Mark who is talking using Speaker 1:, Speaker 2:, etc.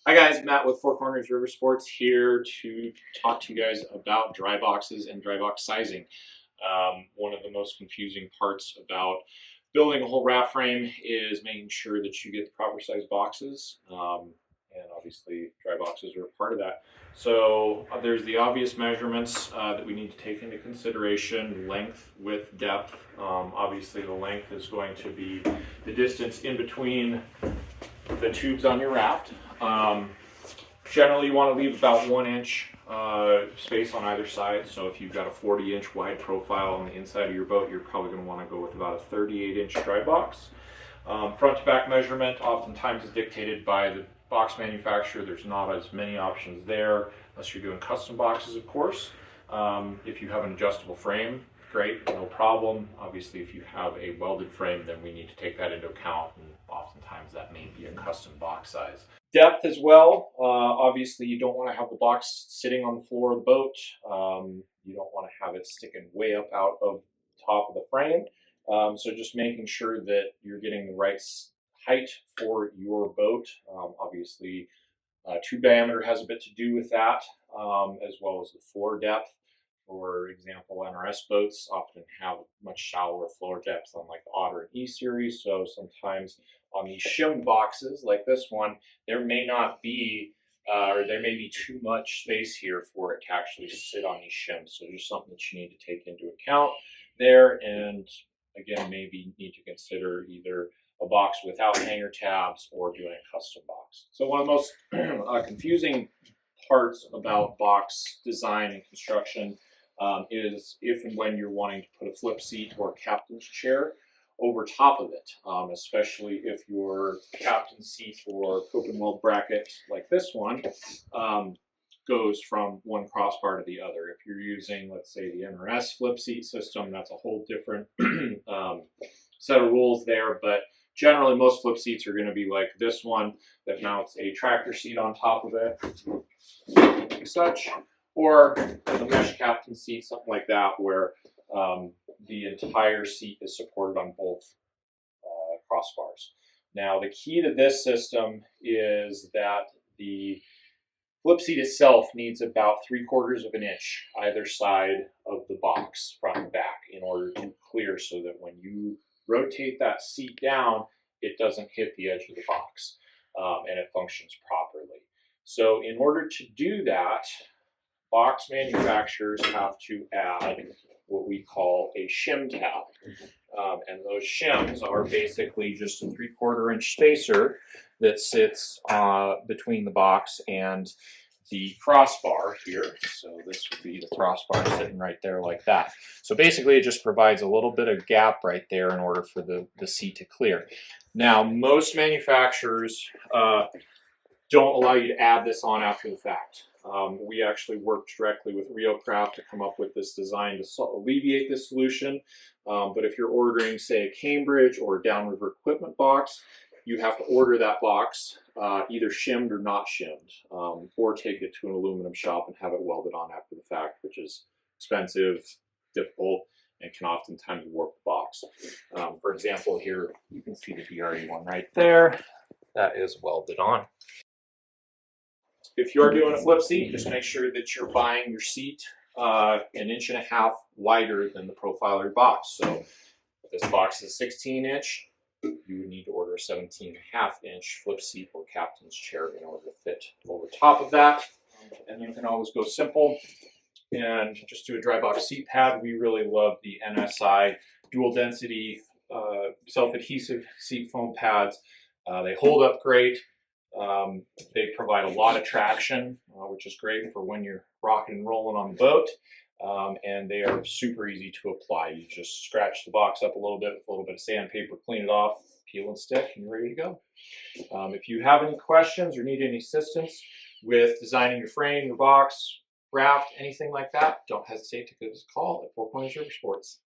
Speaker 1: Hi guys, Matt with Four Corners River Sports here to talk to you guys about dry boxes and dry box sizing. One of the most confusing parts about building a whole raft frame is making sure that you get the proper size boxes, and obviously dry boxes are a part of that. So there's the obvious measurements that we need to take into consideration: length, width, depth. Obviously the length is going to be the distance in between the tubes on your raft. Generally, you want to leave about 1 inch space on either side. So if you've got a 40-inch wide profile on the inside of your boat, you're probably going to want to go with about a 38-inch dry box. Front to back measurement oftentimes is dictated by the box manufacturer. There's not as many options there unless you're doing custom boxes, of course. If you have an adjustable frame, great, no problem. Obviously, if you have a welded frame, then we need to take that into account, and oftentimes that may be a custom box size. Depth as well. Obviously, you don't want to have the box sitting on the floor of the boat. You don't want to have it sticking way up out of the top of the frame. So just making sure that you're getting the right height for your boat. Obviously, tube diameter has a bit to do with that, as well as the floor depth. For example, NRS boats often have much shallower floor depths, unlike the Otter and E series. So sometimes on these shimmed boxes like this one, there may not be, or there may be too much space here for it to actually sit on these shims. So there's something that you need to take into account there. And again, maybe need to consider either a box without hanger tabs or doing a custom box. So one of the most confusing parts about box design and construction is if and when you're wanting to put a flip seat or captain's chair over top of it, especially if your captain's seat or open weld bracket like this one goes from one crossbar to the other. If you're using, let's say, the NRS flip seat system, that's a whole different set of rules there, but generally most flip seats are going to be like this one that mounts a tractor seat on top of it, like such, or a mesh captain seat, something like that, where the entire seat is supported on both crossbars. Now, the key to this system is that the flip seat itself needs about 3/4 of an inch either side of the box, front and back, in order to clear, so that when you rotate that seat down, it doesn't hit the edge of the box, and it functions properly. So in order to do that, box manufacturers have to add what we call a shim tab. And those shims are basically just a 3/4 inch spacer that sits between the box and the crossbar here. So this would be the crossbar sitting right there like that. So basically it just provides a little bit of gap right there in order for the seat to clear. Now, most manufacturers don't allow you to add this on after the fact. We actually worked directly with RioCraft to come up with this design to alleviate this solution. But if you're ordering, say, a Cambridge or a downriver equipment box, you have to order that box either shimmed or not shimmed, or take it to an aluminum shop and have it welded on after the fact, which is expensive, difficult, and can oftentimes warp the box. For example, here you can see the DRE one right there. That is welded on. If you're doing a flip seat, just make sure that you're buying your seat 1.5 inches wider than the profile of your box. So if this box is 16-inch, you would need to order a 17.5-inch flip seat or captain's chair in order to fit over top of that. And you can always go simple and just do a dry box seat pad. We really love the NSI dual density self-adhesive seat foam pads. They hold up great. They provide a lot of traction, which is great for when you're rocking and rolling on the boat. And they are super easy to apply. You just scratch the box up a little bit with a little bit of sandpaper, clean it off, peel and stick, and you're ready to go. If you have any questions or need any assistance with designing your frame, your box, raft, anything like that, don't hesitate to give us a call at Four Corners River Sports.